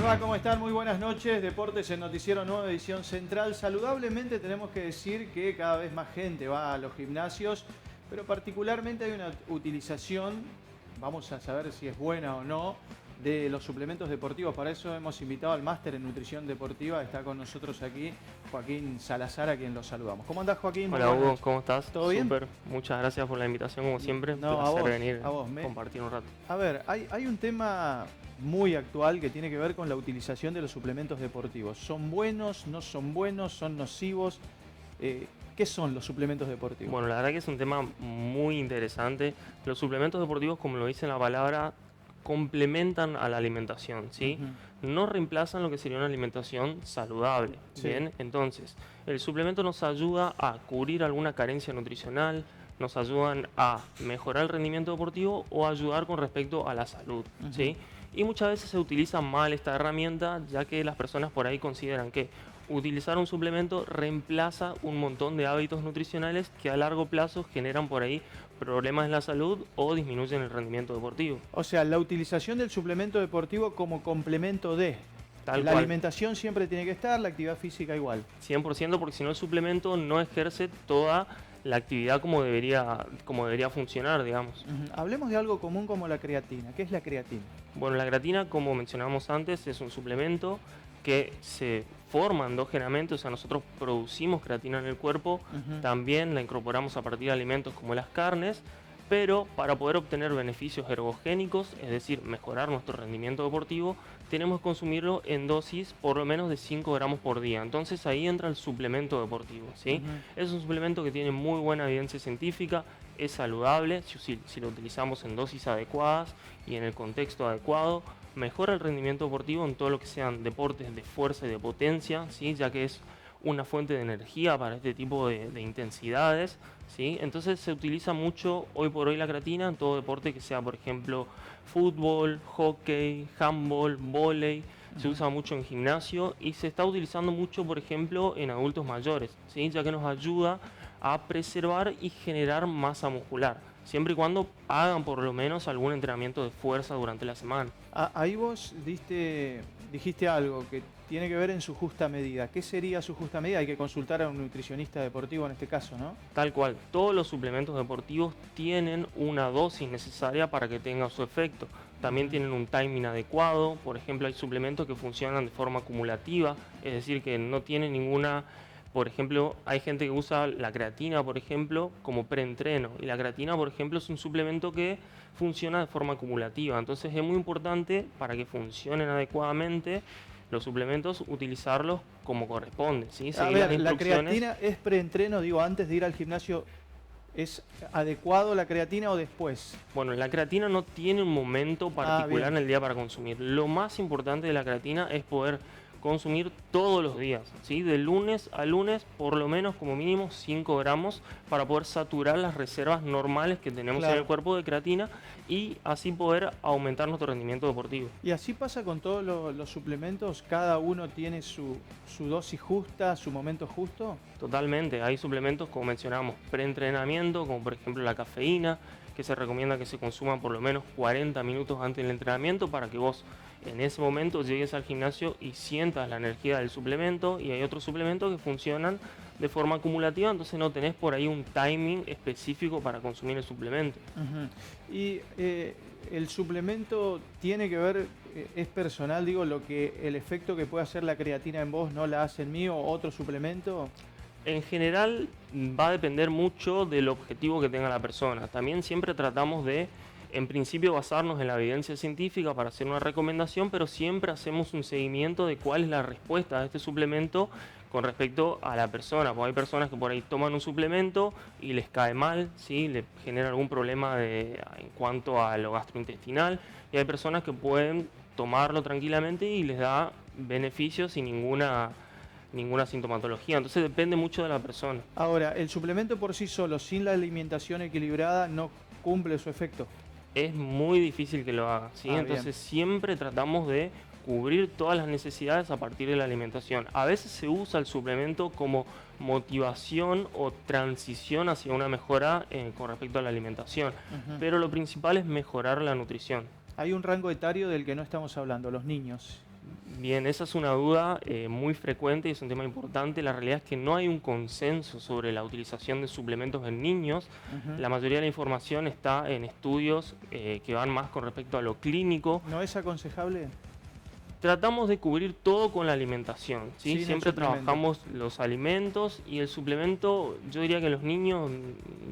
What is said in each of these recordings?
va? ¿Cómo están? Muy buenas noches. Deportes en Noticiero Nueva Edición Central. Saludablemente tenemos que decir que cada vez más gente va a los gimnasios, pero particularmente hay una utilización, vamos a saber si es buena o no, de los suplementos deportivos. Para eso hemos invitado al máster en nutrición deportiva. Está con nosotros aquí Joaquín Salazar, a quien los saludamos. ¿Cómo andás, Joaquín? Hola Hugo, ¿cómo estás? ¿Todo bien? Súper, muchas gracias por la invitación como siempre. No, Placer a vos, venir a vos. compartir un rato. A ver, hay un tema muy actual que tiene que ver con la utilización de los suplementos deportivos. ¿Son buenos? ¿No son buenos? ¿Son nocivos? ¿Qué son los suplementos deportivos? Bueno, la verdad que es un tema muy interesante. Los suplementos deportivos, como lo dice la palabra, complementan a la alimentación, ¿sí? No reemplazan lo que sería una alimentación saludable, Sí. ¿bien? Entonces, el suplemento nos ayuda a cubrir alguna carencia nutricional, nos ayudan a mejorar el rendimiento deportivo o ayudar con respecto a la salud, ¿sí? Y muchas veces se utiliza mal esta herramienta, ya que las personas por ahí consideran que utilizar un suplemento reemplaza un montón de hábitos nutricionales que a largo plazo generan por ahí problemas en la salud o disminuyen el rendimiento deportivo. O sea, la utilización del suplemento deportivo como complemento de... Tal la cual. alimentación siempre tiene que estar, la actividad física igual. 100%, porque si no el suplemento no ejerce toda la actividad como debería funcionar, digamos. Hablemos de algo común como la creatina. ¿Qué es la creatina? Bueno, la creatina, como mencionamos antes, es un suplemento que se forma endógenamente, o sea, nosotros producimos creatina en el cuerpo, también la incorporamos a partir de alimentos como las carnes, pero para poder obtener beneficios ergogénicos, es decir, mejorar nuestro rendimiento deportivo, tenemos que consumirlo en dosis por lo menos de 5 gramos por día. Entonces ahí entra el suplemento deportivo, ¿sí? Es un suplemento que tiene muy buena evidencia científica, es saludable, si lo utilizamos en dosis adecuadas y en el contexto adecuado, mejora el rendimiento deportivo en todo lo que sean deportes de fuerza y de potencia, ¿sí? Ya que es una fuente de energía para este tipo de intensidades, ¿sí? Entonces se utiliza mucho hoy por hoy la creatina en todo deporte que sea, por ejemplo, fútbol, hockey, handball, vóley. Se usa mucho en gimnasio y se está utilizando mucho, por ejemplo, en adultos mayores, ¿sí? Ya que nos ayuda a preservar y generar masa muscular, siempre y cuando hagan por lo menos algún entrenamiento de fuerza durante la semana. Ahí vos dijiste algo que tiene que ver en su justa medida. ¿Qué sería su justa medida? Hay que consultar a un nutricionista deportivo en este caso, ¿no? Tal cual, todos los suplementos deportivos tienen una dosis necesaria para que tenga su efecto. También tienen un timing adecuado. Por ejemplo, hay suplementos que funcionan de forma acumulativa, es decir, que no tienen ninguna... Por ejemplo, hay gente que usa la creatina, por ejemplo, como preentreno. Y la creatina, por ejemplo, es un suplemento que funciona de forma acumulativa. Entonces es muy importante para que funcionen adecuadamente los suplementos, utilizarlos como corresponde, ¿sí? A Seguir las ver, la instrucciones. creatina es preentreno, digo, antes de ir al gimnasio. ¿Es adecuado la creatina o después? Bueno, la creatina no tiene un momento particular en el día para consumir. Lo más importante de la creatina es poder consumir todos los días, ¿sí? De lunes a lunes, por lo menos como mínimo 5 gramos para poder saturar las reservas normales que tenemos en el cuerpo de creatina y así poder aumentar nuestro rendimiento deportivo. Y así pasa con todos los suplementos, cada uno tiene su dosis justa, su momento justo. Totalmente, hay suplementos como mencionamos, preentrenamiento, como por ejemplo la cafeína, que se recomienda que se consuma por lo menos 40 minutos antes del entrenamiento para que vos en ese momento llegues al gimnasio y sientas la energía del suplemento. Y hay otros suplementos que funcionan de forma acumulativa, entonces no tenés por ahí un timing específico para consumir el suplemento. Y el suplemento tiene que ver, es personal, digo, el efecto que puede hacer la creatina en vos no la hace en mí o otro suplemento. En general va a depender mucho del objetivo que tenga la persona. También siempre tratamos de, en principio, basarnos en la evidencia científica para hacer una recomendación, pero siempre hacemos un seguimiento de cuál es la respuesta a este suplemento con respecto a la persona. Porque hay personas que por ahí toman un suplemento y les cae mal, ¿sí? Le genera algún problema en cuanto a lo gastrointestinal, y hay personas que pueden tomarlo tranquilamente y les da beneficios sin ninguna sintomatología, entonces depende mucho de la persona. Ahora, el suplemento por sí solo, sin la alimentación equilibrada, no cumple su efecto. Es muy difícil que lo haga, ¿sí? Entonces siempre tratamos de cubrir todas las necesidades a partir de la alimentación. A veces se usa el suplemento como motivación o transición hacia una mejora con respecto a la alimentación, pero lo principal es mejorar la nutrición. Hay un rango etario del que no estamos hablando, los niños. Bien, esa es una duda muy frecuente y es un tema importante. La realidad es que no hay un consenso sobre la utilización de suplementos en niños. Ujú. La mayoría de la información está en estudios que van más con respecto a lo clínico. ¿No es aconsejable? Tratamos de cubrir todo con la alimentación, ¿sí? Sin el Siempre suplemento. trabajamos los alimentos y el suplemento, yo diría que en los niños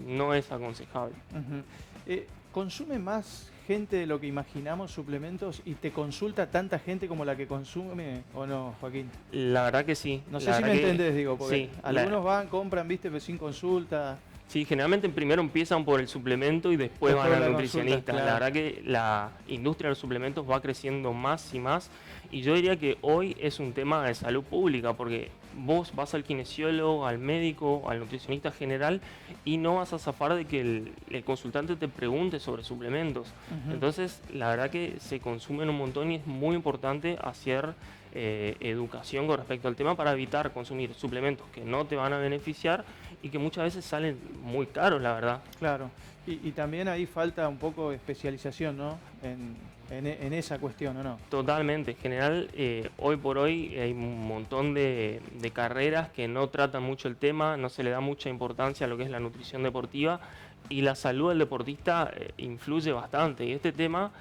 no es aconsejable. Ujú. ¿Consume más gente de lo que imaginamos suplementos y te consulta tanta gente como la que consume o no, Joaquín? La verdad que sí. No sé la si me verdad que entendés, digo, porque sí, algunos van, compran, viste, pero sin consulta. sí, generalmente primero empiezan por el suplemento y después Después van la al consulta, nutricionista. claro. La verdad que la industria de los suplementos va creciendo más y más y yo diría que hoy es un tema de salud pública porque vos vas al kinesiólogo, al médico, al nutricionista general y no vas a zafar de que el consultante te pregunte sobre suplementos. Ujú. Entonces, la verdad que se consumen un montón y es muy importante hacer educación con respecto al tema para evitar consumir suplementos que no te van a beneficiar y que muchas veces salen muy caros, la verdad. Claro. Y también ahí falta un poco de especialización, ¿no? En esa cuestión, ¿o no? Totalmente. En general, hoy por hoy hay un montón de carreras que no tratan mucho el tema, no se le da mucha importancia a lo que es la nutrición deportiva y la salud del deportista influye bastante. Y este tema,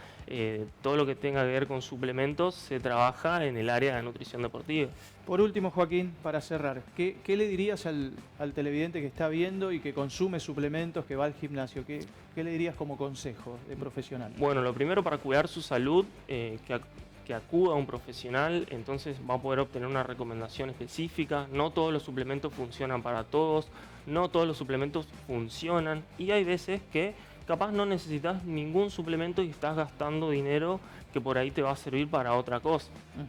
todo lo que tenga que ver con suplementos, se trabaja en el área de nutrición deportiva. Por último, Joaquín, para cerrar, ¿qué le dirías al televidente que está viendo y que consume suplementos, que va al gimnasio? ¿Qué le dirías como consejo de profesional? Bueno, lo primero para cuidar su salud, que acuda a un profesional, entonces va a poder obtener una recomendación específica. No todos los suplementos funcionan para todos, no todos los suplementos funcionan y hay veces que capaz no necesitas ningún suplemento y estás gastando dinero que por ahí te va a servir para otra cosa. Ujú.